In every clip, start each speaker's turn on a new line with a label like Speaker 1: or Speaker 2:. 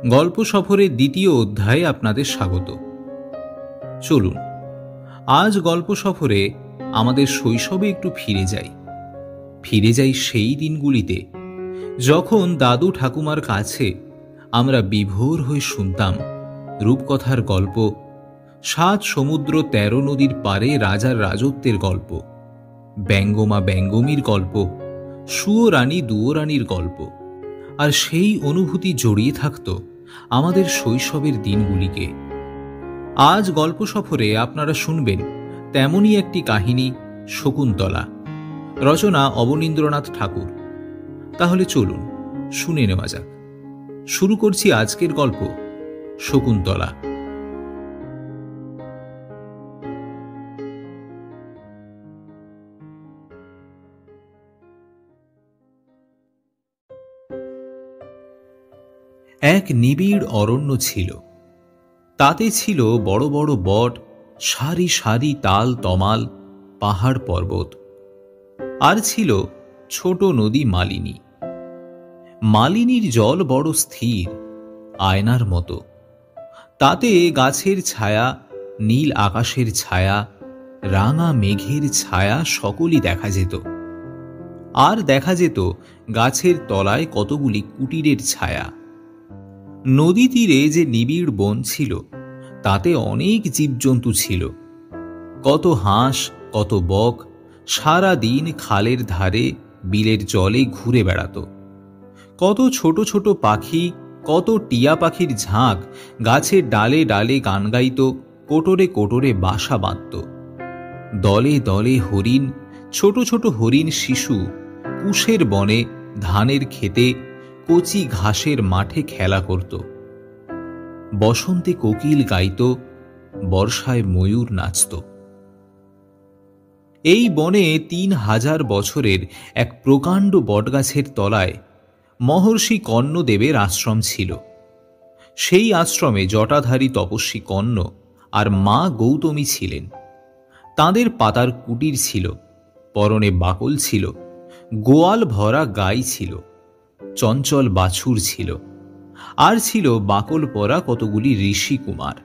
Speaker 1: গল্প সফরের দ্বিতীয় অধ্যায়ে আপনাদের স্বাগত। চলুন আজ গল্প সফরে আমাদের শৈশবে একটু ফিরে যাই সেই দিনগুলিতে যখন দাদু ঠাকুমার কাছে আমরা বিভোর হয়ে শুনতাম রূপকথার গল্প, 7 সমুদ্র 13 নদীর পারে রাজার রাজত্বের গল্প, ব্যঙ্গমা ব্যঙ্গমীর গল্প, সুয়ো রানী দুয়ো রানীর গল্প। আর সেই অনুভূতি জড়িয়ে থাকত আমাদের শৈশবের দিনগুলিকে। আজ গল্প সফরে আপনারা শুনবেন তেমনই একটি কাহিনী, শকুন্তলা, রচনা অবনীন্দ্রনাথ ঠাকুর। তাহলে চলুন শুনে নেওয়া যাক। শুরু করছি আজকের গল্প, শকুন্তলা। এক নিবিড় অরণ্য ছিল। তাতে ছিল বড় বড় বট, সারি সারি তাল তমাল, পাহাড় পর্বত। আর ছিল ছোট নদী মালিনী। মালিনীর জল বড় স্থির, আয়নার মতো। তাতে গাছের ছায়া, নীল আকাশের ছায়া, রাঙা মেঘের ছায়া সকলই দেখা যেত। আর দেখা যেত গাছের তলায় কতগুলি কুটিরের ছায়া। নদী তীরে যে নিবিড় বন ছিল, তাতে অনেক জীবজন্তু ছিল। কত হাঁস, কত বক সারা দিন খালের ধারে, বিলের জলে ঘুরে বেড়াত। কত ছোট ছোট পাখি, কত টিয়া পাখির ঝাঁক গাছের ডালে ডালে গান গাইত, কোটরে কোটরে বাসা বাঁধত। দলে দলে হরিণ, ছোট ছোট হরিণ শিশু কুশের বনে, ধানের ক্ষেতে, কচি ঘাসের মাঠে খেলা করত। বসন্তে কোকিল গাইত, বর্ষায় ময়ূর নাচত। এই বনে 3000 বছরের এক প্রকাণ্ড বটগাছের তলায় মহর্ষি কর্ণদেবের আশ্রম ছিল। সেই আশ্রমে জটাধারী তপস্বী কর্ণ আর মা গৌতমী ছিলেন। তাঁদের পাতার কুটির ছিল, পরনে বাকল ছিল, গোয়াল ভরা গাই ছিল, চঞ্চল বাছুর ছিল, আর ছিল বাকল পরা কতগুলি ঋষি কুমার।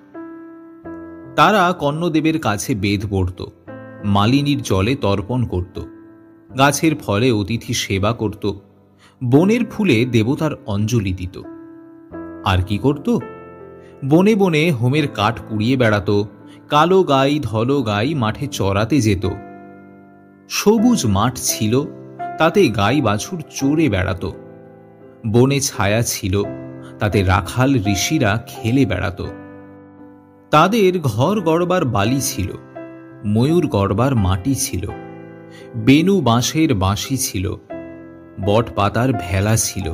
Speaker 1: তারা কর্ণদেবের কাছে বেদ পড়ত, মালিনীর জলে তর্পণ করত, গাছের ফলে অতিথি সেবা করত, বনের ফুলে দেবতার অঞ্জলি দিত। আর কি করত? বনে বনে হোমের কাঠ কুড়িয়ে বেড়াত, কালো গাই ধল গাই মাঠে চড়াতে যেত। সবুজ মাঠ ছিল, তাতে গাই বাছুর চড়ে বেড়াত। বনে ছায়া ছিল, তাতে রাখাল ঋষিরা খেলে বেড়াত। তাদের ঘর গড়বার বালি ছিল, ময়ূর গড়বার মাটি ছিল, বেনু বাঁশের বাঁশি ছিল, বট পাতার ভেলা ছিল।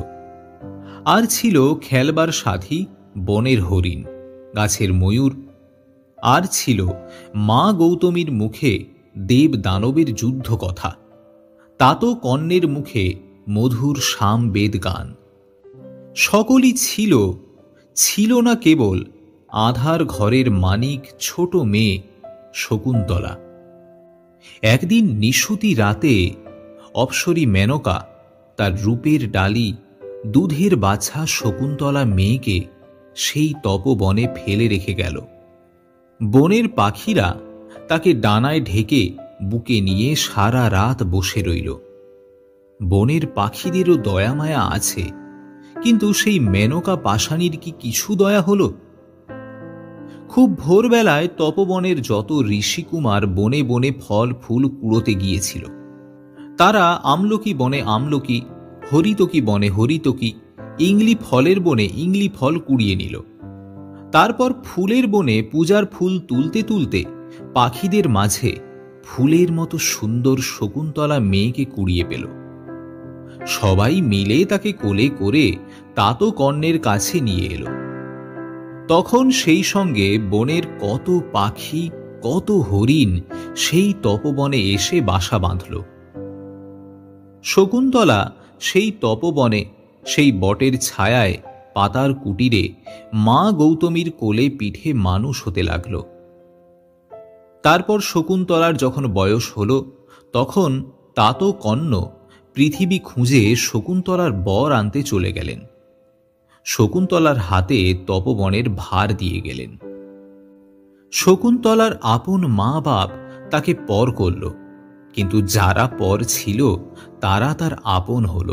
Speaker 1: আর ছিল খেলবার সাথী বনের হরিণ, গাছের ময়ূর। আর ছিল মা গৌতমীর মুখে দেব দানবের যুদ্ধ কথা, তাতো কর্ণের মুখে মধুর সামবেদ গান। সকলই ছিল, ছিল না কেবল আধার ঘরের মানিক ছোট মেয়ে শকুন্তলা। একদিন নিশুতি রাতে অপ্সরী মেনকা তার রূপের ডালি, দুধের বাছা শকুন্তলা মেয়েকে সেই তপবনে ফেলে রেখে গেল। বনের পাখিরা তাকে ডানায় ঢেকে বুকে নিয়ে সারা রাত বসে রইল। বনের পাখিদেরও দয়া মায়া আছে, কিন্তু সেই মেনকা পাষাণীর কি কিছু দয়া হলো? খুব ভোরবেলায় তপবনের যত ঋষিকুমার বনে বনে ফল ফুল কুড়োতে গিয়েছিল। তারা আমলকি বনে আমলকি, হরিতকি বনে হরিতকি, ইংলি ফলের বনে ইংলি ফল কুড়িয়ে নিল। তারপর ফুলের বনে পূজার ফুল তুলতে তুলতে পাখিদের মাঝে ফুলের মতো সুন্দর শকুন্তলা মেয়েকে কুড়িয়ে পেল। সবাই মিলে তাকে কোলে করে তাতো কর্ণের কাছে নিয়ে এলো। তখন সেই সঙ্গে বনের কত পাখি, কত হরিণ সেই তপবনে এসে বাসা বাঁধল। শকুন্তলা সেই তপবনে, সেই বটের ছায়ায়, পাতার কুটিরে মা গৌতমীর কোলে পিঠে মানুষ হতে লাগল। তারপর শকুন্তলার যখন বয়স হল, তখন তাতো কর্ণ পৃথিবী খুঁজে শকুন্তলার বর আনতে চলে গেলেন। শকুন্তলার হাতে তপবনের ভার দিয়ে গেলেন। শকুন্তলার আপন মা বাপ তাকে পর করল, কিন্তু যারা পর ছিল তারা তার আপন হল।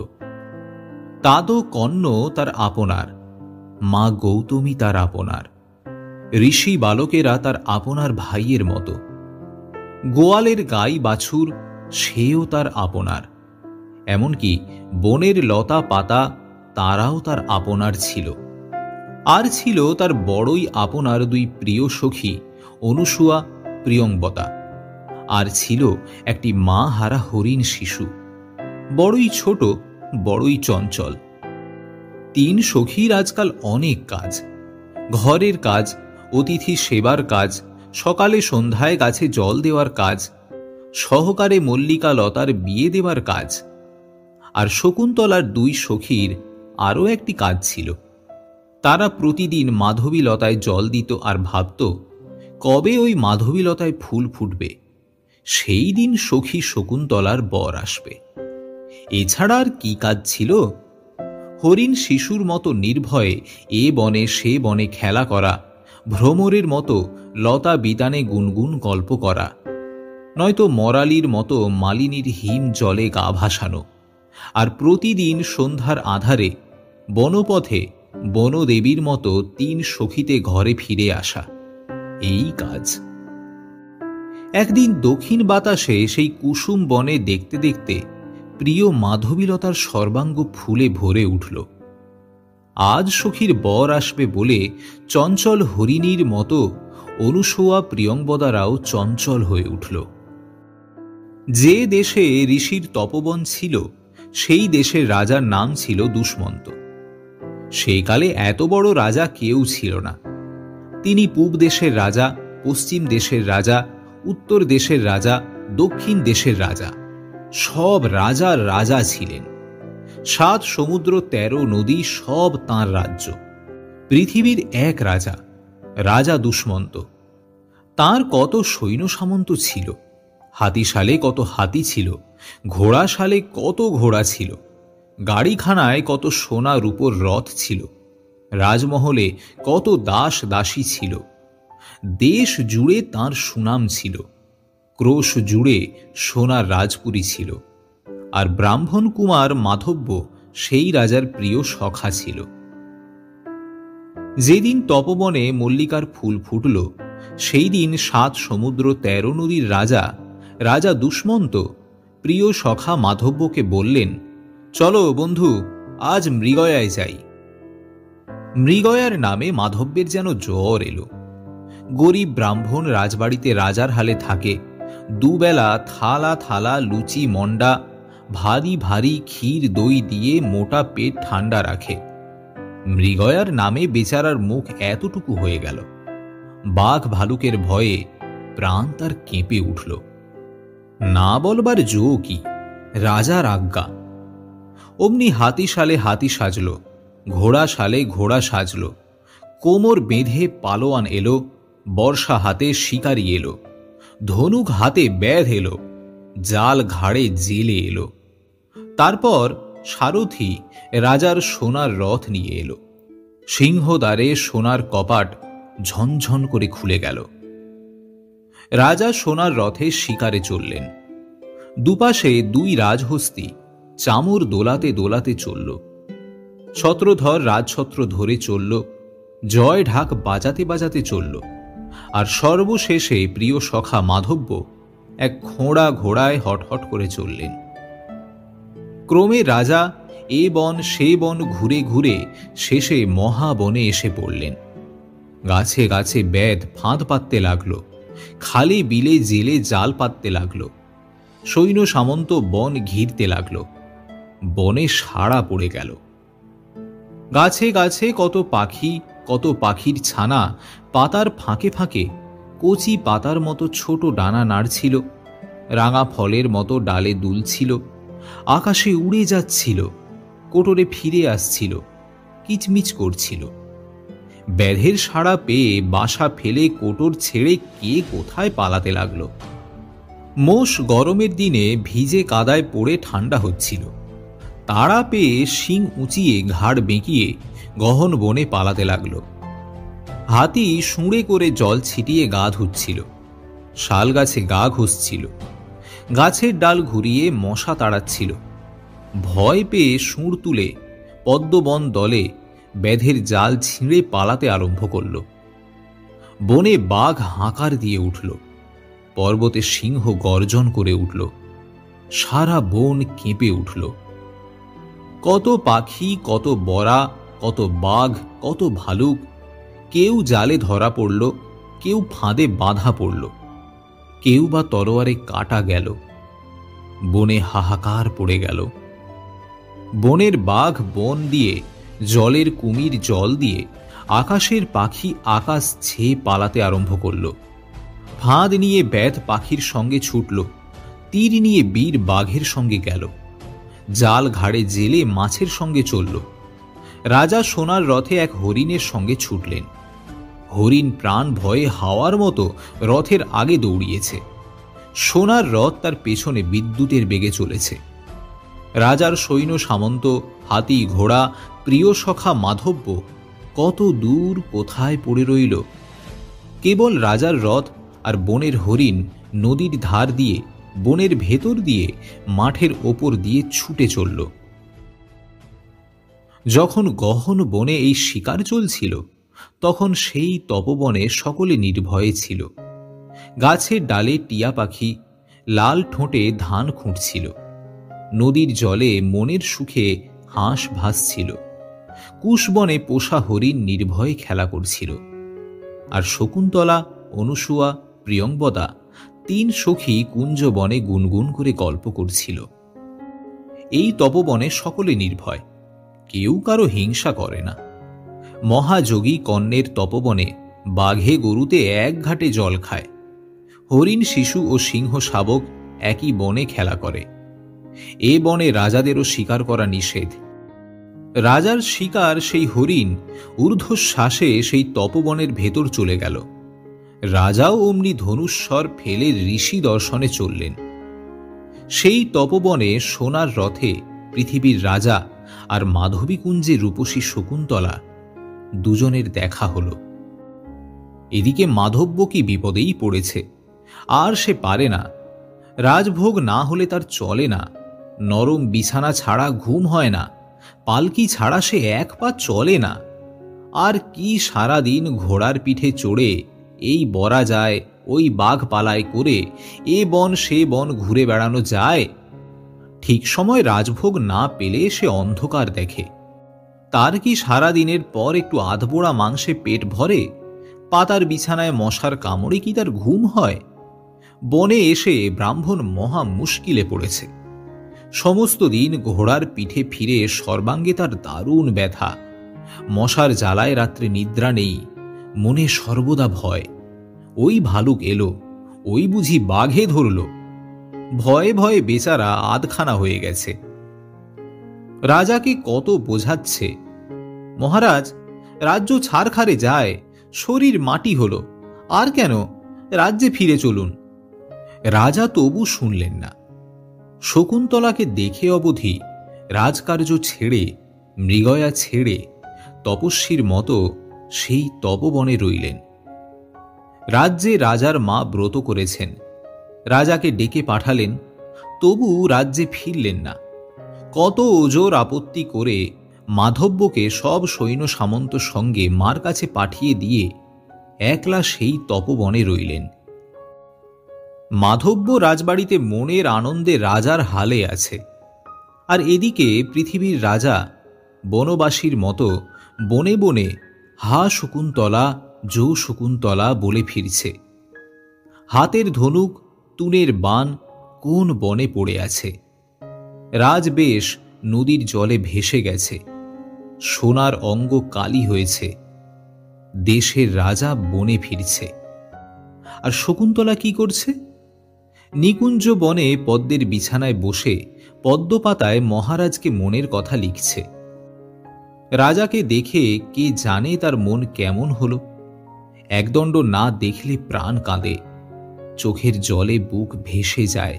Speaker 1: তাদ কর্ণ তার আপনার, মা গৌতমী তার আপনার, ঋষি বালকেরা তার আপনার ভাইয়ের মতো। গোয়ালের গাই বাছুর সেও তার আপনার, এমনকি বনের লতা পাতা তারাও তার আপনার ছিল। আর ছিল তার বড়ই আপনার দুই প্রিয় সখী অনুসূয়া, প্রিয়ংবদা। আর ছিল একটি মা হারা হরিণ শিশু, বড়ই ছোট, বড়ই চঞ্চল। তিন সখীর আজকাল অনেক কাজ, ঘরের কাজ, অতিথি সেবার কাজ, সকালে সন্ধ্যায় গাছে জল দেওয়ার কাজ, সহকারে মল্লিকা লতার বিয়ে দেওয়ার কাজ। আর শকুন্তলার দুই সখীর আরও একটি কাজ ছিল। তারা প্রতিদিন মাধবীলতায় জল দিত আর ভাবত কবে ওই মাধবীলতায় ফুল ফুটবে, সেই দিন সখী শকুন্তলার বর আসবে। এছাড়া আর কি কাজ ছিল? হরিণ শিশুর মতো নির্ভয়ে এ বনে সে বনে খেলা করা, ভ্রমরের মতো লতা বিতানে গুনগুন গল্প করা, নয়তো মরালির মতো মালিনীর হিম জলে গা ভাসানো, আর প্রতিদিন সন্ধ্যার আধারে বনপথে বনদেবীর মতো তিন সখীতে ঘরে ফিরে আসা, এই কাজ। একদিন দক্ষিণ বাতাসে সেই কুসুম বনে দেখতে দেখতে প্রিয় মাধবীলতার সর্বাঙ্গ ফুলে ভরে উঠল। আজ সখীর বর আসবে বলে চঞ্চল হরিণীর মতো অনুসূয়া, প্রিয়ংবদারাও চঞ্চল হয়ে উঠল। যে দেশে ঋষির তপবন ছিল সেই দেশের রাজার নাম ছিল দুষ্মন্ত। সেই কালে এত বড় রাজা কেউ ছিল না। তিনি পূব দেশের রাজা, পশ্চিম দেশের রাজা, উত্তর দেশের রাজা, দক্ষিণ দেশের রাজা, সব রাজার রাজা ছিলেন। 7 সমুদ্র 13 নদী সব তাঁর রাজ্য। পৃথিবীর এক রাজা, রাজা দুষ্মন্ত। তাঁর কত সৈন্য সামন্ত ছিল, হাতিশালে কত হাতি ছিল, ঘোড়াশালে কত ঘোড়া ছিল, গাড়িখানায় কত সোনা রূপোর রথ ছিল, রাজমহলে কত দাস দাসী ছিল। দেশ জুড়ে তাঁর সুনাম ছিল, ক্রোশ জুড়ে সোনার রাজপুরী ছিল। আর ব্রাহ্মণ কুমার মাধব্য সেই রাজার প্রিয় সখা ছিল। যেদিন তপবনে মল্লিকার ফুল ফুটল, সেই দিন 7 সমুদ্র 13 নদীর রাজা, রাজা দুষ্মন্ত প্রিয় সখা মাধব্যকে বললেন, চলো বন্ধু, আজ মৃগয়ায় যাই। মৃগয়ার নামে মাধব্যের যেন জ্বর এলো। গরিব ব্রাহ্মণ রাজবাড়িতে রাজার হালে থাকে, দুবেলা থালা থালা লুচি মন্ডা, ভারী ভারী ক্ষীর দই দিয়ে মোটা পেট ঠান্ডা রাখে। মৃগয়ার নামে বেচারার মুখ এতটুকু হয়ে গেল। বাঘ ভালুকের ভয়ে প্রাণ তার কেঁপে উঠল। না বলবার জো কি, রাজার আজ্ঞা। অমনি হাতিশালে হাতি সাজল, ঘোড়াশালে ঘোড়া সাজল, কোমর বেঁধে পালোয়ান এলো, বর্ষা হাতে শিকারি এলো, ধনুক হাতে ব্যাধ এলো, জাল ঘাড়ে জেলে এলো। তারপর সারথি রাজার সোনার রথ নিয়ে এলো। সিংহদ্বারে সোনার কপাট ঝনঝন করে খুলে গেল। রাজা সোনার রথে শিকারে চললেন। দুপাশে 2 রাজহস্তি চামর দোলাতে দোলাতে চলল। ছত্রধর রাজছত্র ধরে চলল, জয় ঢাক বাজাতে বাজাতে চলল। আর সর্বশেষে প্রিয় সখা মাধব্য এক খোঁড়া ঘোড়ায় হটহট করে চললেন। ক্রমে রাজা এ বন সে বন ঘুরে ঘুরে শেষে মহাবনে এসে পড়লেন। গাছে গাছে ব্যাধ ফাঁদ পাততে লাগল, খালে বিলে জেলে জাল পাততে লাগল। সৈন্য সামন্ত বন ঘিরতে লাগল। বনে সাড়া পড়ে গেল। গাছে গাছে কত পাখি, কত পাখির ছানা পাতার ফাঁকে ফাঁকে কচি পাতার মতো ছোট ডানা নাড়ছিল, রাঙা ফলের মতো ডালে দুলছিল, আকাশে উড়ে যাচ্ছিল, কোটরে ফিরে আসছিল, কিচমিচ করছিল। ব্যাধের সাড়া পেয়ে বাসা ফেলে কোটর ছেড়ে কে কোথায় পালাতে লাগলো। মোষ গরমের দিনে ভিজে কাদায় পড়ে ঠান্ডা হচ্ছিল। তাড়া পেয়ে শিং উঁচিয়ে ঘাড় বেঁকিয়ে গহন বনে পালাতে লাগল। হাতি শুঁড়ে করে জল ছিটিয়ে গা ধুচ্ছিল, শাল গাছে গা ঘষছিল, গাছের ডাল ঘুরিয়ে মশা তাড়াচ্ছিল। ভয় পেয়ে শুঁড় তুলে পদ্মবন দলে ব্যাধের জাল ছিঁড়ে পালাতে আরম্ভ করল। বনে বাঘ হাঁকার দিয়ে উঠল, পর্বতে সিংহ গর্জন করে উঠল, সারা বন কেঁপে উঠল। কত পাখি, কত বরা, কত বাঘ, কত ভালুক, কেউ জালে ধরা পড়ল, কেউ ফাঁদে বাঁধা পড়ল, কেউ বা তরোয়ারে কাটা গেল। বনে হাহাকার পড়ে গেল। বনের বাঘ বন দিয়ে, জলের কুমির জল দিয়ে, আকাশের পাখি আকাশ ছেয়ে পালাতে আরম্ভ করল। ফাঁদ নিয়ে ব্যাধ পাখির সঙ্গে ছুটল, তীর নিয়ে বীর বাঘের সঙ্গে গেল, জাল ঘাড়ে জেলে মাছের সঙ্গে চলল। রাজা সোনার রথে এক হরিণের সঙ্গে ছুটলেন। হরিণ প্রাণ ভয়ে হাওয়ার মতো রথের আগে দৌড়িয়েছে। সোনার রথ তার পেছনে বিদ্যুতের বেগে চলেছে। রাজার সৈন্য সামন্ত, হাতি ঘোড়া, প্রিয় সখা মাধব্য কত দূর কোথায় পড়ে রইল। কেবল রাজার রথ আর বনের হরিণ নদীর ধার দিয়ে, বনের ভেতর দিয়ে, মাঠের ওপর দিয়ে ছুটে চলল। যখন গহন বনে এই শিকার চলছিল, তখন সেই তপবনে সকলে নির্ভয়ে ছিল। গাছের ডালে টিয়া পাখি লাল ঠোঁটে ধান খুঁটছিল, নদীর জলে মনের সুখে হাঁস ভাসছিল, কুশবনে পোষা হরিণ নির্ভয়ে খেলা করছিল। আর শকুন্তলা, অনুসুয়া, প্রিয়ংবদা তিন সখী কুঞ্জবনে গুনগুন করে গল্প করছিল। এই তপবনে সকলে নির্ভয়, কেউ কারো হিংসা করে না। মহাযোগী কন্যের তপবনে বাঘে গরুতে এক ঘাটে জল খায়। হরিণ, শিশু ও সিংহ শাবক একই বনে খেলা করে। এ বনে রাজাদেরও শিকার করা নিষেধ। রাজার শিকার সেই হরিণ ঊর্ধ্বশ্বাসে সেই তপবনের ভেতর চলে গেল। রাজাও অমনি ধনুস্বর ফেলে ঋষি দর্শনে চললেন। সেই তপবনে সোনার রথে পৃথিবীর রাজা আর মাধবীকুঞ্জে রূপসী শকুন্তলা দুজনের দেখা হল। এদিকে মাধব্য কি বিপদেই পড়েছে, আর সে পারে না। রাজভোগ না হলে তার চলে না, নরম বিছানা ছাড়া ঘুম হয় না, পালকি ছাড়া সে এক পা চলে না। আর কি সারাদিন ঘোড়ার পিঠে চড়ে এই বরা যায়, ওই বাঘ পালায় করে এ বন সে বন ঘুরে বেড়ানো যায়? ঠিক সময় রাজভোগ না পেলে সে অন্ধকার দেখে। তার কি সারা দিনের পর একটু আধবোড়া মাংসে পেট ভরে? পাতার বিছানায় মশার কামড়ে কি তার ঘুম হয়? বনে এসে ব্রাহ্মণ মহা মুশকিলে পড়েছে। সমস্ত দিন ঘোড়ার পিঠে ফিরে সর্বাঙ্গে তার দারুণ ব্যথা। মশার জ্বালায় রাত্রে নিদ্রা নেই, মনে সর্বদা ভয়। ওই ভালুক এলো, ওই বুঝি বাঘে ধরল। ভয়ে ভয়ে বেচারা আধখানা হয়ে গেছে। রাজাকে কত বোঝাচ্ছে, মহারাজ রাজ্য ছারখারে যায়, শরীর মাটি হলো, আর কেন রাজ্যে ফিরে চলুন। রাজা তবু শুনলেন না। শকুন্তলাকে দেখে অবধি রাজকার্য ছেড়ে, মৃগয়া ছেড়ে তপস্বীর মতো সেই তপবনে রইলেন। রাজ্যে রাজার মা ব্রত করেছেন, রাজাকে ডেকে পাঠালেন, তবু রাজ্যে ফিরলেন না। কত ওজোর আপত্তি করে মাধব্যকে সব সৈন্য সামন্ত সঙ্গে মার কাছে পাঠিয়ে দিয়ে একলা সেই তপবনে রইলেন। মাধব্য রাজবাড়িতে মনের আনন্দে রাজার হালে আছে, আর এদিকে পৃথিবীর রাজা বনবাসীর মতো বনে বনে হা শকুন্তলা, জো শকুন্তলা বলে ফিরছে। হাতের ধনুক, তুনের বাণ কোন বনে পড়ে আছে। রাজবেশ নদীর জলে ভেসে গেছে, সোনার অঙ্গ কালি হয়েছে। দেশের রাজা বনে ফিরছে। আর শকুন্তলা কি করছে? নিকুঞ্জ বনে পদ্মের বিছানায় বসে পদ্মপাতায় মহারাজকে মনের কথা লিখছে। রাজাকে দেখে কে জানে তার মন কেমন হলো। একদণ্ড না দেখলে প্রাণ কাঁদে, চোখের জলে বুক ভেসে যায়।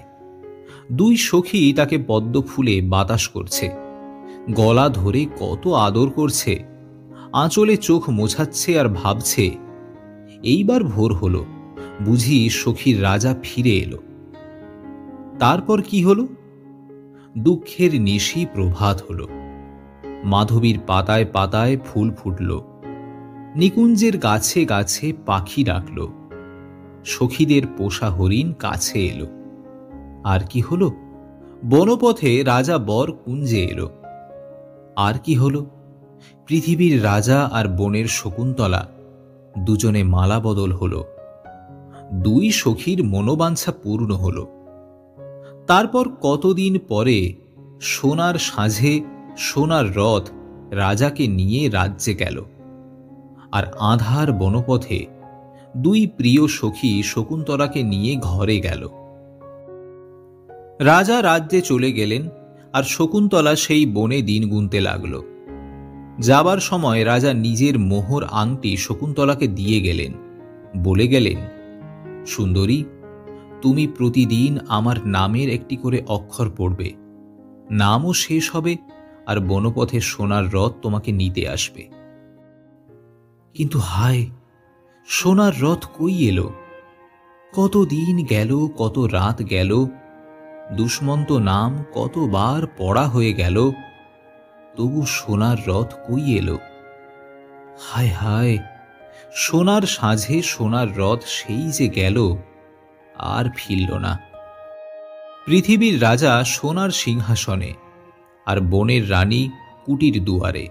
Speaker 1: দুই সখী তাকে পদ্ম ফুলে বাতাস করছে। গলা ধরে কত আদর করছে, আঁচলে চোখ মোছাচ্ছে আর ভাবছে, এইবার ভোর হলো, বুঝি সখীর রাজা ফিরে এলো। তারপর কি হলো? দুঃখের নিশি প্রভাত হলো। মাধবীর পাতায় পাতায় ফুল ফুটল, নিকুঞ্জের গাছে গাছে পাখি ডাকল, সখীদের পোষা হরিণ কাছে এলো। আর কি হলো? বনপথে রাজা বর কুঞ্জে এলো। আর কি হলো? পৃথিবীর রাজা আর বনের শকুন্তলা দুজনে মালা বদল হলো। দুই সখীর মনোবাঞ্ছা পূর্ণ হলো। তারপর কতদিন পরে সোনার সাঁঝে সোনার রথ রাজাকে নিয়ে রাজ্যে গেল, আর আঁধার বনপথে দুই প্রিয় সখী শকুন্তলাকে নিয়ে ঘরে গেল। রাজা রাজ্যে চলে গেলেন, আর শকুন্তলা সেই বনে দিন গুনতে লাগল। যাবার সময় রাজা নিজের মোহর আংটি শকুন্তলাকে দিয়ে গেলেন, বলে গেলেন, সুন্দরী, তুমি প্রতিদিন আমার নামের একটি করে অক্ষর পড়বে, নামও শেষ হবে, আর বনপথে সোনার রথ তোমাকে নিতে আসবে। কিন্তু হায়, সোনার রথ কই এলো? কত দিন গেল, কত রাত গেল, দুষ্মন্ত নাম কতবার পড়া হয়ে গেল, তবু সোনার রথ কই এলো? হায় হায়, সোনার সাঁঝে সোনার রথ সেই যে গেল, আর ফিরল না। পৃথিবীর রাজা সোনার সিংহাসনে, আর বনের রানী কুটির দুয়ারে,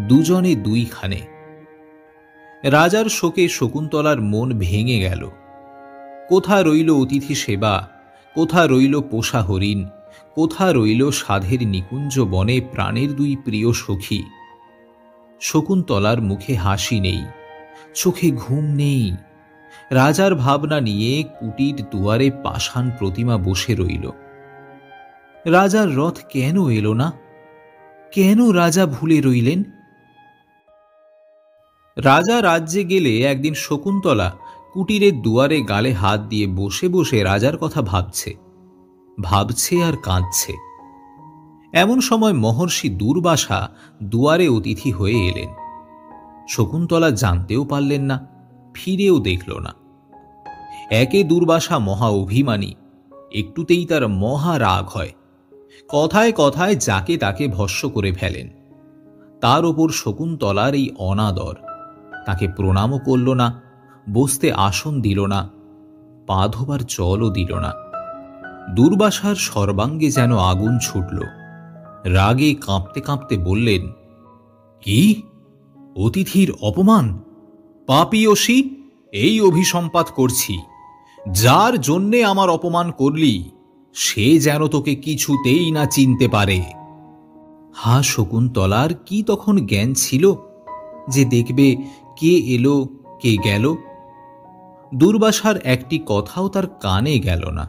Speaker 1: দুজনে দুইখানে। রাজার শোকে শকুন্তলার মন ভেঙে গেল। কোথা রইল অতিথি সেবা, কোথা রইল পোষা হরিণ, কোথা রইল সাধের নিকুঞ্জ বনে প্রাণের দুই প্রিয় সখী। শকুন্তলার মুখে হাসি নেই, চোখে ঘুম নেই। রাজার ভাবনা নিয়ে কুটির দুয়ারে পাষাণ প্রতিমা বসে রইল। রাজার রথ কেন এলো না? কেন রাজা ভুলে রইলেন? রাজা রাজ্যে গেলে একদিন শকুন্তলা কুটিরের দুয়ারে গালে হাত দিয়ে বসে বসে রাজার কথা ভাবছে, ভাবছে আর কাঁদছে। এমন সময় মহর্ষি দুর্বাসা দুয়ারে অতিথি হয়ে এলেন। শকুন্তলা জানতেও পারলেন না, ফিরেও দেখল না। একে দুর্বাসা মহা অভিমানী, একটুতেই তার মহা রাগ হয়। কথায় কথায় যাকে তাকে ভস্ম করে ফেলেন। তার ওপর শকুন্তলার এই অনাদর, তাকে প্রণামও করল না, বসতে আসন দিল না, পা ধোবার জলও দিল না। দুর্বাসার সর্বাঙ্গে যেন আগুন ছুটল। রাগে কাঁপতে কাঁপতে বললেন, কি? অতিথির অপমান? পাপীয়সী, এই অভিসম্পাত করছি। যার জন্যে আমার অপমান করলি, সে যেন তোকে কিছুতেই না চিনতে পারে। হা, শকুন্তলার কি তখন জ্ঞান ছিল যে দেখবে কে এলো কে গেল? দুর্বাসার একটি কথাও তার কানে গেল না।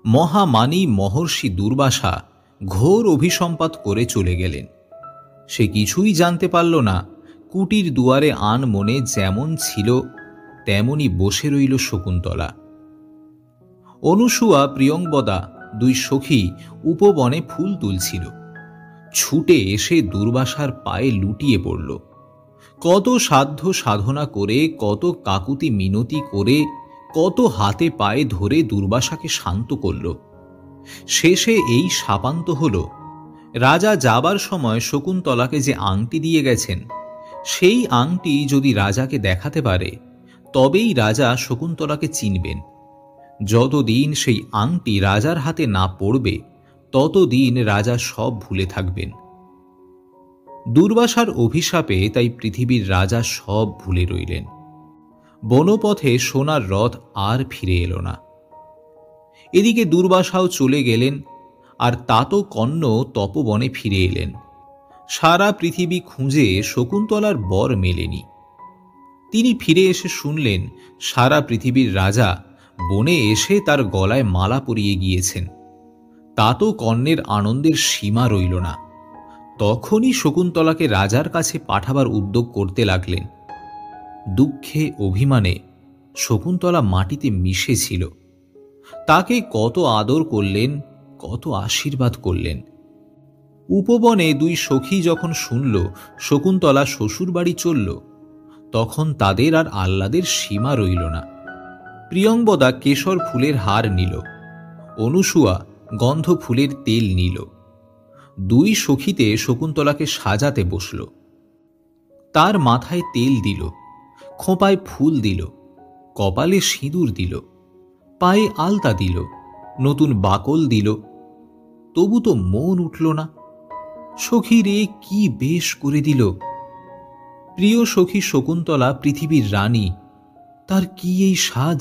Speaker 1: মহামানী মহর্ষি দুর্বাসা ঘোর অভিসম্পাত করে চলে গেলেন। সে কিছুই জানতে পারল না কুটির দুয়ারে আনমনে যেমন ছিল তেমনি বসে রইল শকুন্তলা। অনুসুয়া প্রিয়ংবদা দুই সখী উপবনে ফুল তুলছিল। ছুটে এসে দুর্বাসার পায়ে লুটিয়ে পড়ল। কত সাধ্য সাধনা করে, কত কাকুতি মিনতি করে, কত হাতে পায়ে ধরে দুর্বাসাকে শান্ত করল। শেষে এই শাপান্ত হল, রাজা যাবার সময় শকুন্তলাকে যে আংটি দিয়ে গেছেন, সেই আংটি যদি রাজাকে দেখাতে পারে, তবেই রাজা শকুন্তলাকে চিনবেন। যতদিন সেই আংটি রাজার হাতে না পড়বে, ততদিন রাজা সব ভুলে থাকবেন। দুর্বাসার অভিশাপে তাই পৃথিবীর রাজা সব ভুলে রইলেন। বনপথে সোনার রথ আর ফিরে এলো না। এদিকে দুর্বাসাও চলে গেলেন, আর তাতো কর্ণ তপবনে ফিরে এলেন। সারা পৃথিবী খুঁজে শকুন্তলার বর মেলেনি। তিনি ফিরে এসে শুনলেন সারা পৃথিবীর রাজা বনে এসে তার গলায় মালা পরিয়ে গিয়েছেন। তাতো কর্ণের আনন্দের সীমা রইল না। তখনই শকুন্তলাকে রাজার কাছে পাঠাবার উদ্যোগ করতে লাগলেন। দুঃখে অভিমানে শকুন্তলা মাটিতে মিশেছিল। তাকে কত আদর করলেন, কত আশীর্বাদ করলেন। উপবনে দুই সখী যখন শুনল শকুন্তলা শ্বশুর বাড়ি চলল, তখন তাদের আর আহ্লাদের সীমা রইল না। প্রিয়ংবদা কেশর ফুলের হার নিল, অনুসুয়া গন্ধ ফুলের তেল নিল। দুই সখীতে শকুন্তলাকে সাজাতে বসল। তার মাথায় তেল দিল, খোঁপায় ফুল দিল, কপালে সিঁদুর দিল, পায়ে আলতা দিল, নতুন বাকল দিল। তবু তো মন উঠল না। সখী রে, কি বেশ করে দিল! প্রিয় সখী শকুন্তলা পৃথিবীর রানী, তার কি এই সাজ!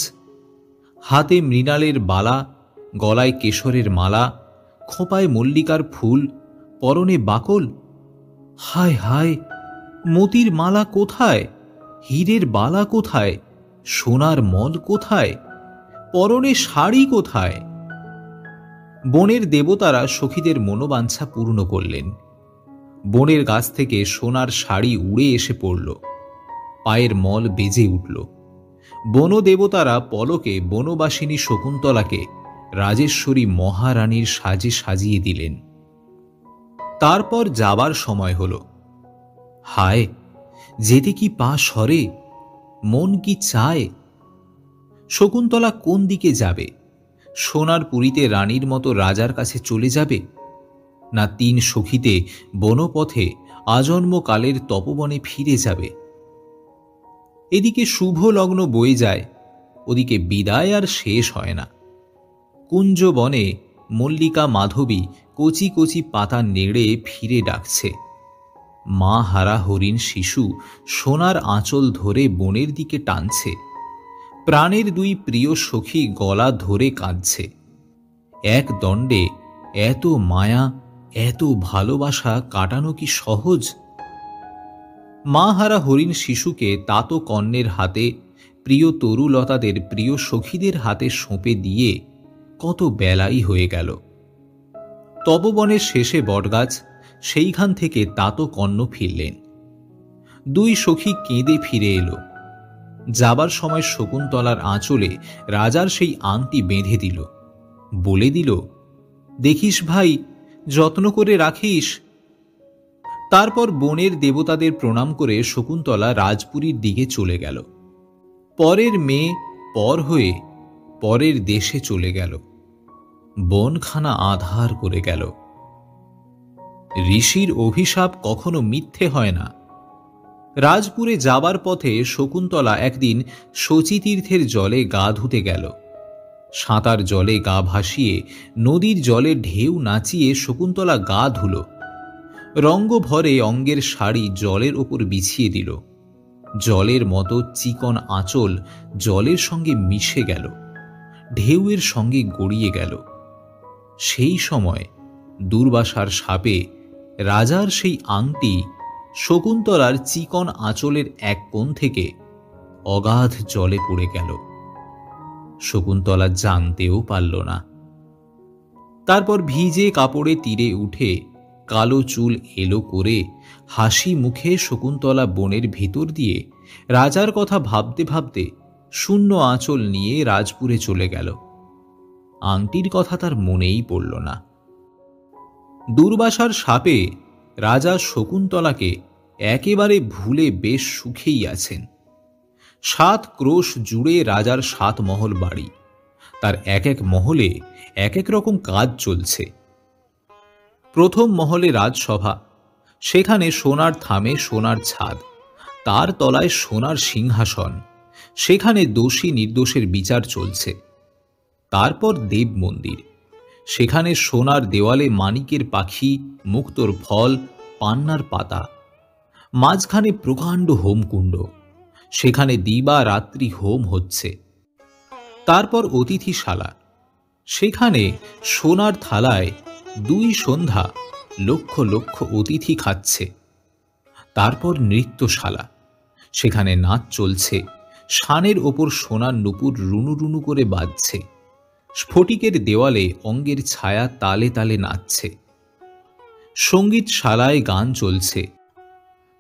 Speaker 1: হাতে মৃণালের বালা, গলায় কেশরের মালা, খোঁপায় মল্লিকার ফুল, পরনে বাকল। হায় হায়, মতির মালা কোথায়? হীরের বালা কোথায়? সোনার মল কোথায়? পরনে শাড়ি কোথায়? বনের দেবতারা সখীদের মনোবাঞ্ছা পূর্ণ করলেন। বনের গাছ থেকে সোনার শাড়ি উড়ে এসে পড়ল, পায়ের মল বেজে উঠল। বনদেবতারা পলকে বনবাসিনী শকুন্তলাকে রাজেশ্বরী মহারানীর সাজে সাজিয়ে দিলেন। তারপর যাবার সময় হল। হায়, যেতে কি পা সরে, মন কি চায়! শকুন্তলা কোন দিকে যাবে? সোনার পুরীতে রানীর মতো রাজার কাছে চলে যাবে, না তিন সখীতে বনপথে আজন্মকালের তপবনে ফিরে যাবে? এদিকে শুভ লগ্ন বয়ে যায়, ওদিকে বিদায় আর শেষ হয় না। কুঞ্জ বনে মল্লিকা মাধবী কচি কচি পাতা নেড়ে ফিরে ডাকছে। মা হারা হরিণ শিশু সোনার আঁচল ধরে বনের দিকে টানছে। প্রাণের দুই প্রিয় সখী গলা ধরে কাঁদছে। এক দণ্ডে এত মায়া, এত ভালোবাসা কাটানো কি সহজ? মা হারা হরিণ শিশুকে তাতো কন্যের হাতে, প্রিয় তরুলতাদের প্রিয় সখীদের হাতে সঁপে দিয়ে কত বেলাই হয়ে গেল। তপবনের শেষে বটগাছ, সেইখান থেকে তাতো কর্ণ ফিরলেন। দুই সখী কেঁদে ফিরে এলো। যাবার সময় শকুন্তলার আঁচলে রাজার সেই আংটি বেঁধে দিল, বলে দিল, দেখিস ভাই, যত্ন করে রাখিস। তারপর বনের দেবতাদের প্রণাম করে শকুন্তলা রাজপুরীর দিকে চলে গেল। পরের মেয়ে পর হয়ে পরের দেশে চলে গেল। বনখানা আধার করে গেল। ঋষির অভিশাপ কখনো মিথ্যে হয় না। রাজপুরে যাবার পথে শকুন্তলা একদিন শচীতীর্থের জলে গা ধুতে গেল। সাঁতার জলে গা ভাসিয়ে নদীর জলে ঢেউ নাচিয়ে শকুন্তলা গা ধুল। রঙ্গভরে অঙ্গের শাড়ি জলের ওপর বিছিয়ে দিল। জলের মতো চিকন আঁচল জলের সঙ্গে মিশে গেল, ঢেউয়ের সঙ্গে গড়িয়ে গেল। সেই সময় দুর্বাসার সাপে রাজার সেই আংটি শকুন্তলার চিকন আঁচলের এক কোণ থেকে অগাধ জলে পড়ে গেল। শকুন্তলা জানতেও পারল না। তারপর ভিজে কাপড়ে তীরে উঠে কালো চুল এলো করে হাসি মুখে শকুন্তলা বনের ভিতর দিয়ে রাজার কথা ভাবতে ভাবতে শূন্য আঁচল নিয়ে রাজপুরে চলে গেল। আংটির কথা তার মনেই পড়ল না। দুর্বাসার সাপে রাজা শকুন্তলাকে একেবারে ভুলে বেশ সুখেই আছেন। 7 ক্রোশ জুড়ে রাজার 7 মহল বাড়ি। তার এক এক মহলে এক এক রকম কাজ চলছে। প্রথম মহলে রাজসভা, সেখানে সোনার থামে সোনার ছাদ, তার তলায় সোনার সিংহাসন, সেখানে দোষী নির্দোষের বিচার চলছে। তারপর দেব মন্দির, সেখানে সোনার দেওয়ালে মানিকের পাখি, মুক্তোর ফল, পান্নার পাতা। মাঝখানে প্রকাণ্ড হোমকুণ্ড, সেখানে দিবা রাত্রি হোম হচ্ছে। তারপর অতিথিশালা, সেখানে সোনার থালায় 2 সন্ধ্যা লক্ষ লক্ষ অতিথি খাচ্ছে। তারপর নৃত্যশালা, সেখানে নাচ চলছে। শানের ওপর সোনার নুপুর রুনু রুনু করে বাজছে। স্ফটিকের দেওয়ালে অঙ্গের ছায়া তালে তালে নাচছে। সঙ্গীতশালায় গান চলছে।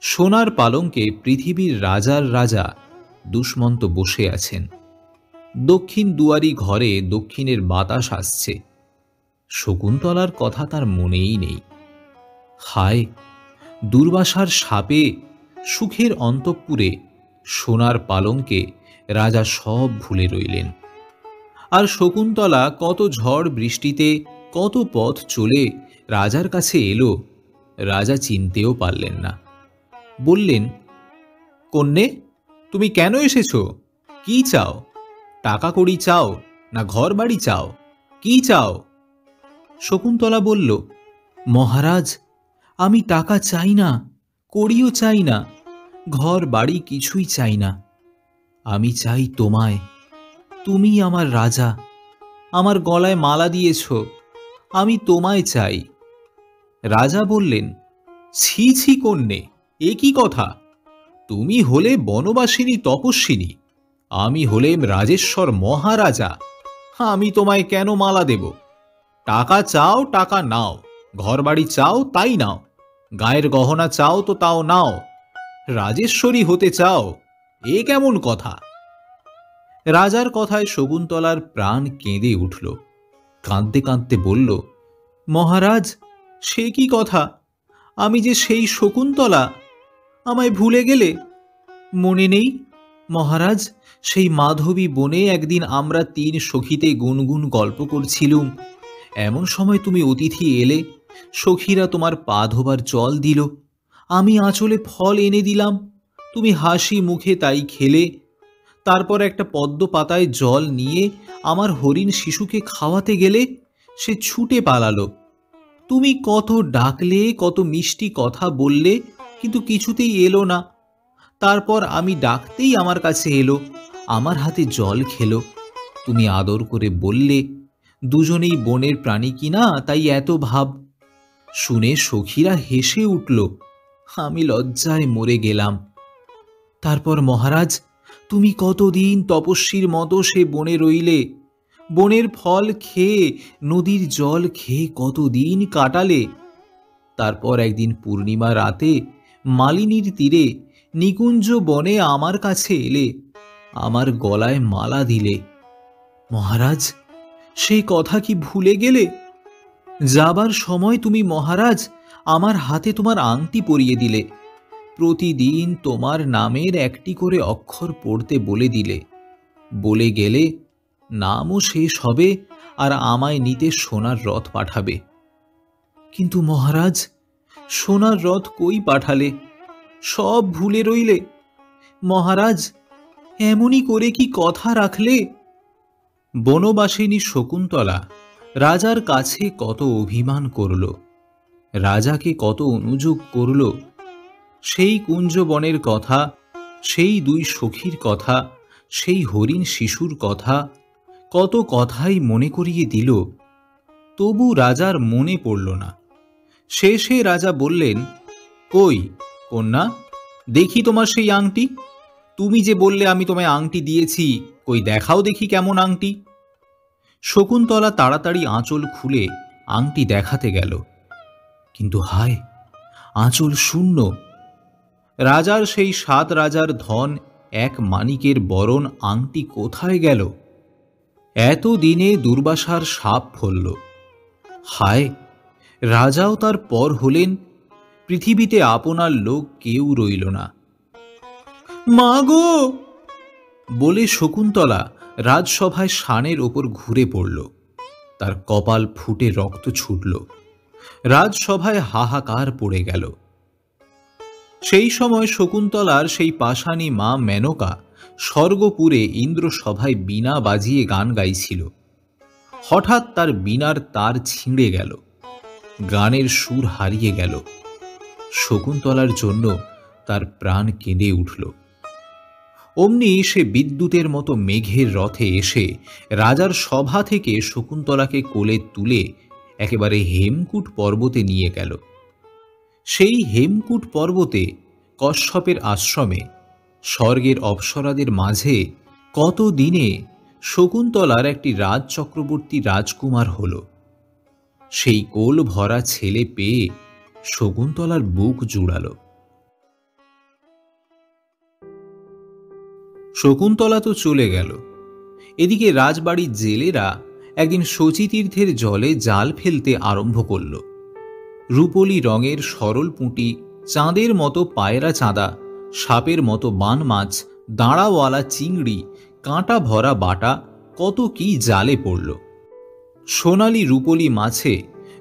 Speaker 1: সোনার পালঙ্কে পৃথিবীর রাজার রাজা দুষ্মন্ত বসে আছেন। দক্ষিণ দুয়ারি ঘরে দক্ষিণের বাতাস আসছে। শকুন্তলার কথা তার মনেই নেই। হায়, দুর্বাসার শাপে সুখের অন্তঃপুরে সোনার পালঙ্কে রাজা সব ভুলে রইলেন। আর শকুন্তলা কত ঝড় বৃষ্টিতে কত পথ চলে রাজার কাছে এলো, রাজা চিনতেও পারলেন না। বললেন, কন্যে, তুমি কেন এসেছ? কি চাও? টাকা কড়ি চাও না ঘর বাড়ি চাও? কি চাও? শকুন্তলা বলল, মহারাজ, আমি টাকা চাই না, কড়িও চাই না, ঘর বাড়ি কিছুই চাই না। আমি চাই তোমায়। তুমি আমার রাজা, আমার গলায় মালা দিয়েছ, আমি তোমায় চাই। রাজা বললেন, ছি ছি কন্যে, এ কি কথা? তুমি হলে বনবাসিনী তপস্বিনী, আমি হলেম রাজেশ্বর মহারাজা। আমি তোমায় কেন মালা দেব? টাকা চাও, টাকা নাও, ঘর বাড়ি চাও, তাই নাও, গায়ের গহনা চাও তো তাও নাও, রাজেশ্বরী হতে চাও, এ কেমন কথা? রাজার কথায় শকুন্তলার প্রাণ কেঁদে উঠল। কাঁদতে কাঁদতে বলল, মহারাজ, সে কি কথা? আমি যে সেই শকুন্তলা, আমায় ভুলে গেলে? মনে নেই মহারাজ, সেই মাধবী বনে একদিন আমরা 3 সখীতে গুনগুন গল্প করছিলুম। এমন সময় তুমি অতিথি এলে, সখীরা তোমার পা ধোবার জল দিল, আমি আঁচলে ফল এনে দিলাম, তুমি হাসি মুখে তাই খেলে। তারপর একটা পদ্ম পাতায় জল নিয়ে আমার হরিণ শিশুকে খাওয়াতে গেলে, সে ছুটে পালালো। তুমি কত ডাকলে, কত মিষ্টি কথা বললে, কিন্তু কিছুতেই এলো না। তারপর আমি ডাকতেই আমার কাছে এলো, আমার হাতে জল খেলো। তুমি আদর করে বললে, দুজনেই বনের প্রাণী কিনা, তাই এত ভাব। শুনে সখীরা হেসে উঠল, আমি লজ্জায় মরে গেলাম। তারপর মহারাজ, তুমি কতদিন তপস্বীর মতো সে বনে রইলে, বনের ফল খেয়ে, নদীর জল খেয়ে কতদিন কাটালে। তারপর একদিন পূর্ণিমা রাতে মালিনীর তীরে নিকুঞ্জ বনে আমার কাছে এলে, আমার গলায় মালা দিলে। মহারাজ, সেই কথা কি ভুলে গেলে? যাবার সময় তুমি মহারাজ আমার হাতে তোমার আংটি পরিয়ে দিলে, প্রতিদিন তোমার নামের একটি করে অক্ষর পড়তে বলে দিলে। বলে গেলে, নামও শেষ হবে আর আমায় নিতে সোনার রথ পাঠাবে। কিন্তু মহারাজ, সোনার রথ কই পাঠালে? সব ভুলে রইলে। মহারাজ, এমনই করে কি কথা রাখলে? বনবাসিনী শকুন্তলা রাজার কাছে কত অভিমান করল, রাজাকে কত অনুযোগ করল। সেই কুঞ্জবনের কথা, সেই 2 সখীর কথা, সেই হরিণ শিশুর কথা, কত কথাই মনে করিয়ে দিল। তবু রাজার মনে পড়ল না। শেষে রাজা বললেন, কই কন্যা, দেখি তোমার সেই আংটি। তুমি যে বললে আমি তোমায় আংটি দিয়েছি, কই দেখাও দেখি কেমন আংটি। শকুন্তলা তাড়াতাড়ি আঁচল খুলে আংটি দেখাতে গেল, কিন্তু হায়, আঁচল শূন্য। রাজার সেই 7 রাজার ধন, 1 মানিকের বরণ আংটি কোথায় গেল? এত দিনে দুর্বাসার শাপ ফলল। হায়, রাজাও তার পর হলেন, পৃথিবীতে আপনার লোক কেউ রইল না। মা গো বলে শকুন্তলা রাজসভায় শানের ওপর ঘুরে পড়ল। তার কপাল ফুটে রক্ত ছুটল। রাজসভায় হাহাকার পড়ে গেল। সেই সময় শকুন্তলার সেই পাষাণী মা মেনকা স্বর্গপুরে ইন্দ্রসভায় বীণা বাজিয়ে গান গাইছিল। হঠাৎ তার বীণার তার ছিঁড়ে গেল, গানের সুর হারিয়ে গেল। শকুন্তলার জন্য তার প্রাণ কেঁদে উঠল। অমনি সে বিদ্যুতের মতো মেঘের রথে এসে রাজার সভা থেকে শকুন্তলাকে কোলে তুলে একেবারে হেমকূট পর্বতে নিয়ে গেল। সেই হেমকূট পর্বতে কশ্যপের আশ্রমে স্বর্গের অপ্সরাদের মাঝে কত দিনে শকুন্তলার একটি রাজচক্রবর্তী রাজকুমার হল। সেই কোল ভরা ছেলে পেয়ে শকুন্তলার বুক জুড়াল। শকুন্তলা তো চলে গেল। এদিকে রাজবাড়ির জেলেরা একদিন শচীতীর্থের জলে জাল ফেলতে আরম্ভ করল। রূপলি রঙের সরল পুঁটি, চাঁদের মতো পায়রা চাঁদা, সাপের মতো বান মাছ, দাঁড়াওয়ালা চিংড়ি, কাঁটা ভরা বাটা, কত কি জালে পড়ল। সোনালি রূপলি মাছে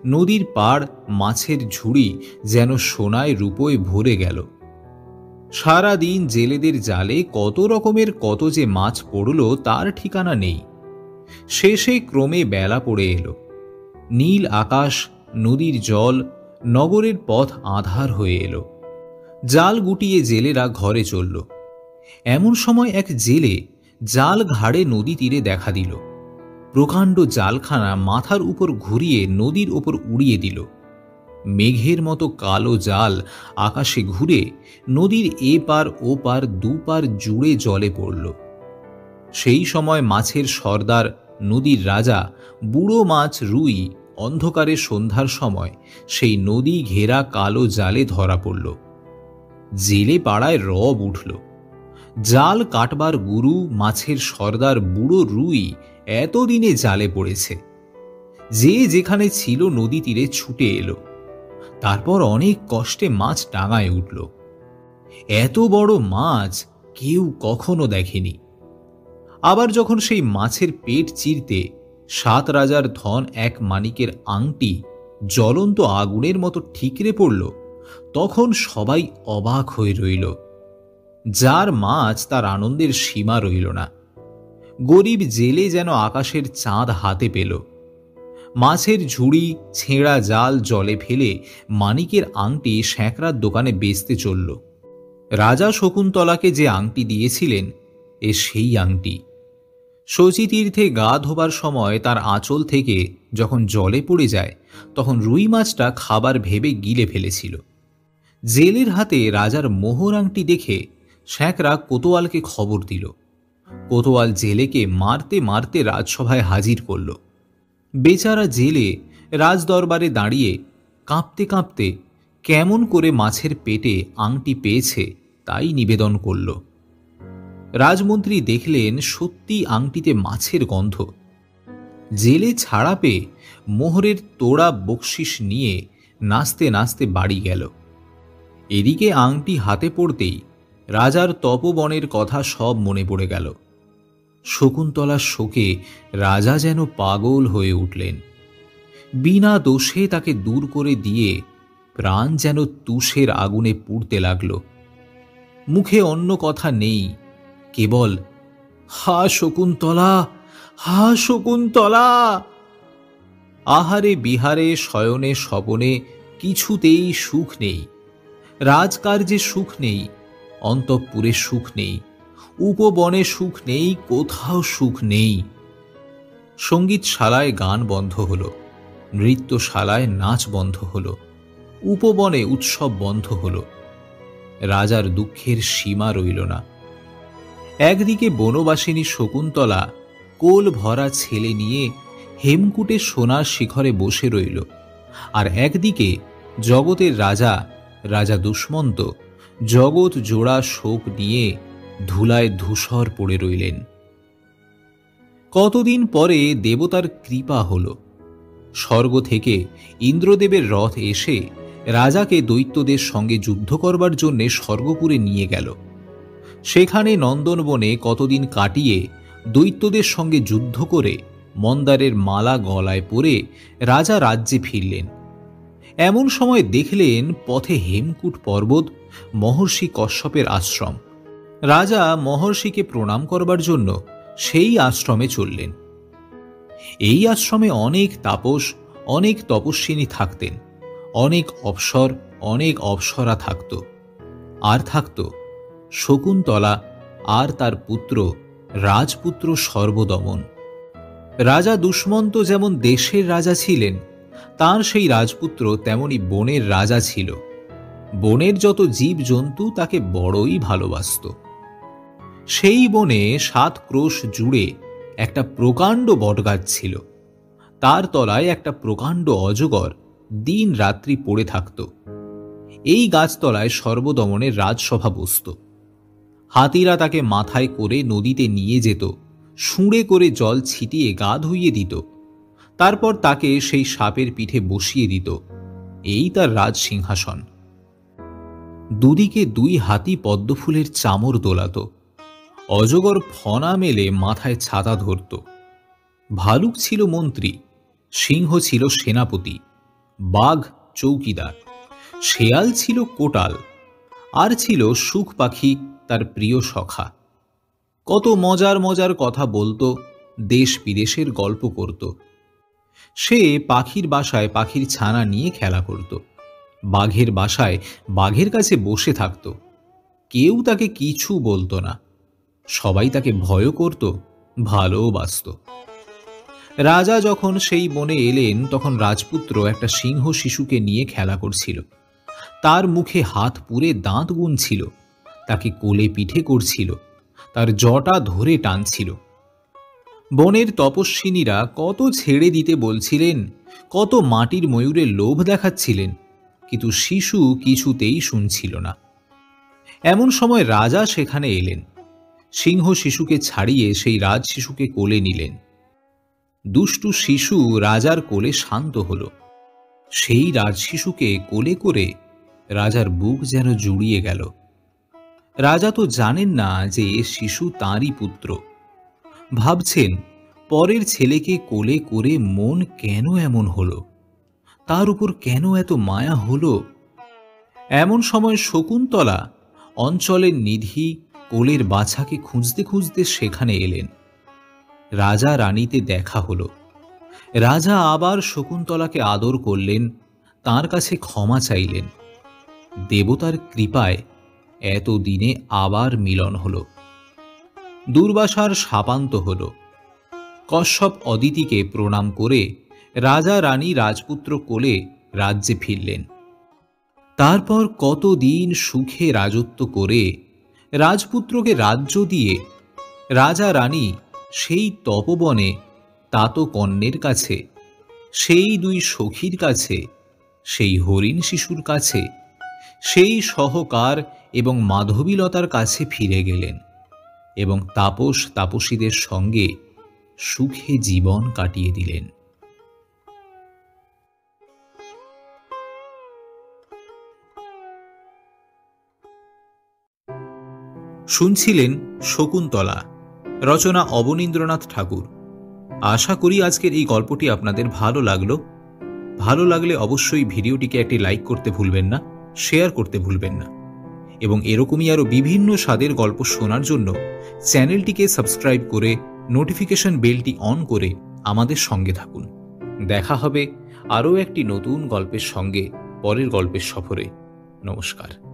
Speaker 1: নদীর পাড়, মাছের ঝুড়ি যেন সোনায় রূপোয় ভরে গেল। সারাদিন জেলেদের জালে কত রকমের কত যে মাছ পড়ল তার ঠিকানা নেই। শেষে ক্রমে বেলা পড়ে এলো। নীল আকাশ, নদীর জল, নগরের পথ আঁধার হয়ে এলো। জাল গুটিয়ে জেলেরা ঘরে চলল। এমন সময় এক জেলে জাল ঘাড়ে নদী তীরে দেখা দিল। প্রকাণ্ড জালখানা মাথার উপর ঘুরিয়ে নদীর ওপর উড়িয়ে দিল। মেঘের মতো কালো জাল আকাশে ঘুরে নদীর এপার ওপার দুপার জুড়ে জলে পড়ল। সেই সময় মাছের সর্দার, নদীর রাজা, বুড়ো মাছ রুই অন্ধকারে সন্ধ্যার সময় সেই নদী ঘেরা কালো জালে ধরা পড়ল। জেলে পাড়ায় রব উঠল। জাল কাটবার গুরু মাছের সর্দার বুড়ো রুই এতদিনে জালে পড়েছে। যে যেখানে ছিল নদী তীরে ছুটে এলো। তারপর অনেক কষ্টে মাছ ডাঙায় উঠল। এত বড় মাছ কেউ কখনো দেখেনি। আবার যখন সেই মাছের পেট চিরতে 7 রাজার ধন এক মানিকের আংটি জ্বলন্ত আগুনের মতো ঠিকরে পড়ল, তখন সবাই অবাক হয়ে রইল। যার মাছ তার আনন্দের সীমা রইল না। গরিব জেলে যেন আকাশের চাঁদ হাতে পেল। মাছের ঝুড়ি, ছেঁড়া জাল জলে ফেলে মানিকের আংটি স্যাঁকড়ার দোকানে বেচতে চলল। রাজা শকুন্তলাকে যে আংটি দিয়েছিলেন, এ সেই আংটি। শচীতীর্থে গা ধোবার সময় তার আঁচল থেকে যখন জলে পড়ে যায়, তখন রুই মাছটা খাবার ভেবে গিলে ফেলেছিল। জেলের হাতে রাজার মোহর আংটি দেখে স্যাঁকড়া কোতোয়ালকে খবর দিল। কোতোয়াল জেলেকে মারতে মারতে রাজসভায় হাজির করল। বেচারা জেলে রাজদরবারে দাঁড়িয়ে কাঁপতে কাঁপতে কেমন করে মাছের পেটে আংটি পেয়েছে তাই নিবেদন করল। রাজমন্ত্রী দেখলেন সত্যি আংটিতে মাছের গন্ধ। জেলে ছাড়া পেয়ে মোহরের তোড়া বকশিস নিয়ে নাচতে নাচতে বাড়ি গেল। এদিকে আংটি হাতে পড়তেই রাজার তপবনের কথা সব মনে পড়ে গেল। শকুন্তলার শোকে রাজা যেন পাগল হয়ে উঠলেন। বিনা দোষে তাকে দূর করে দিয়ে প্রাণ যেন তুষের আগুনে পুড়তে লাগল। মুখে অন্য কথা নেই, কেবল হা শকুন্তলা, হা শকুন্তলা। আহারে বিহারে শয়নে স্বপনে কিছুতেই সুখ নেই। রাজকার্যে সুখ নেই, অন্তঃপুরে সুখ নেই, উপবনে সুখ নেই, কোথাও সুখ নেই। সঙ্গীতশালায় গান বন্ধ হলো, নৃত্যশালায় নাচ বন্ধ হলো, উপবনে উৎসব বন্ধ হলো। রাজার দুঃখের সীমা রইল না। একদিকে বনবাসিনী শকুন্তলা কোল ভরা ছেলে নিয়ে হেমকূটে সোনার শিখরে বসে রইল, আর একদিকে জগতের রাজা, রাজা দুষ্মন্ত জগৎ জোড়া শোক নিয়ে ধুলায় ধূসর পড়ে রইলেন। কতদিন পরে দেবতার কৃপা হল। স্বর্গ থেকে ইন্দ্রদেবের রথ এসে রাজাকে দৈত্যদের সঙ্গে যুদ্ধ করবার জন্যে স্বর্গপুরে নিয়ে গেল। সেখানে নন্দনবনে কতদিন কাটিয়ে দৈত্যদের সঙ্গে যুদ্ধ করে মন্দারের মালা গলায় পরে রাজা রাজ্যে ফিরলেন। এমন সময় দেখলেন পথে হেমকূট পর্বত, মহর্ষি কশ্যপের আশ্রম। রাজা মহর্ষিকে প্রণাম করবার জন্য সেই আশ্রমে চললেন। এই আশ্রমে অনেক তাপস, অনেক তপস্বিনী থাকতেন, অনেক অপ্সর, অনেক অপ্সরা থাকত। আর থাকত শকুন্তলা আর তার পুত্র রাজপুত্র সর্বদমন। রাজা দুষ্মন্ত যেমন দেশের রাজা ছিলেন, তার সেই রাজপুত্র তেমনি বনের রাজা ছিল। বনের যত জীব জন্তু তাকে বড়ই ভালোবাসত। সেই বনে 7 ক্রোশ জুড়ে একটা প্রকাণ্ড বটগাছ ছিল। তার তলায় একটা প্রকাণ্ড অজগর দিন রাত্রি পড়ে থাকত। এই গাছতলায় সর্বদমনের রাজসভা বসত। হাতিরা তাকে মাথায় করে নদীতে নিয়ে যেত, শুঁড়ে করে জল ছিটিয়ে গা ধুইয়ে দিত। তারপর তাকে সেই সাপের পিঠে বসিয়ে দিত। এই তার রাজ সিংহাসন। দুদিকে দুই হাতি পদ্মফুলের চামর দোলাত, অজগর ফনা মেলে মাথায় ছাতা ধরত। ভালুক ছিল মন্ত্রী, সিংহ ছিল সেনাপতি, বাঘ চৌকিদার, শেয়াল ছিল কোটাল, আর ছিল সুখ পাখি তার প্রিয় সখা। কত মজার মজার কথা বলতো, দেশ বিদেশের গল্প করত। সে পাখির বাসায় পাখির ছানা নিয়ে খেলা করত, বাঘের বাসায় বাঘের কাছে বসে থাকত। কেউ তাকে কিছু বলতো না, সবাই তাকে ভয়ও করত, ভালোবাসত। রাজা যখন সেই বনে এলেন তখন রাজপুত্র একটা সিংহ শিশুকে নিয়ে খেলা করছিল। তার মুখে হাত পুরে দাঁত গুনছিল, তাকে কোলে পিঠে করছিল, তার জটা ধরে টানছিল। বনের তপস্বিনীরা কত ছেড়ে দিতে বলছিলেন, কত মাটির ময়ূরের লোভ দেখাচ্ছিলেন, কিন্তু শিশু কিছুতেই শুনছিল না। এমন সময় রাজা সেখানে এলেন। সিংহ শিশুকে ছাড়িয়ে সেই রাজ শিশুকে কোলে নিলেন। দুষ্টু শিশু রাজার কোলে শান্ত হল। সেই রাজ শিশুকে কোলে করে রাজার বুক যেন জুড়িয়ে গেল। রাজা তো জানেন না যে এ শিশু তাঁরই পুত্র। ভাবছেন পরের ছেলেকে কোলে করে মন কেন এমন হলো, তার উপর কেন এত মায়া হলো। এমন সময় শকুন্তলা অঞ্চলের নিধি কোলের বাছাকে খুঁজতে খুঁজতে সেখানে এলেন। রাজা রানীতে দেখা হলো। রাজা আবার শকুন্তলাকে আদর করলেন, তার কাছে ক্ষমা চাইলেন। দেবতার কৃপায় এতদিনে আবার মিলন হলো। দুর্বাসার শাপান্ত হল। কশ্যপ অদিতিকে প্রণাম করে রাজা রানী রাজপুত্র কোলে রাজ্যে ফিরলেন। তারপর কতদিন সুখে রাজত্ব করে রাজপুত্রকে রাজ্য দিয়ে রাজা রানী সেই তপবনে তাতকন্যের কাছে, সেই দুই সখীর কাছে, সেই হরিণ শিশুর কাছে, সেই সহকার এবং মাধবীলতার কাছে ফিরে গেলেন এবং তাপস তাপসীদের সঙ্গে সুখে জীবন কাটিয়ে দিলেন। শুনছিলেন শকুন্তলা, রচনা অবনীন্দ্রনাথ ঠাকুর। আশা করি আজকের এই গল্পটি আপনাদের ভালো লাগলো। ভালো লাগলে অবশ্যই ভিডিওটিকে একটি লাইক করতে ভুলবেন না, শেয়ার করতে ভুলবেন না এবং এরকমই আরও বিভিন্ন স্বাদের গল্প শোনার জন্য চ্যানেলটিকে সাবস্ক্রাইব করে নোটিফিকেশন বেলটি অন করে আমাদের সঙ্গে থাকুন। দেখা হবে আরও একটি নতুন গল্পের সঙ্গে পরের গল্পের সফরে। নমস্কার।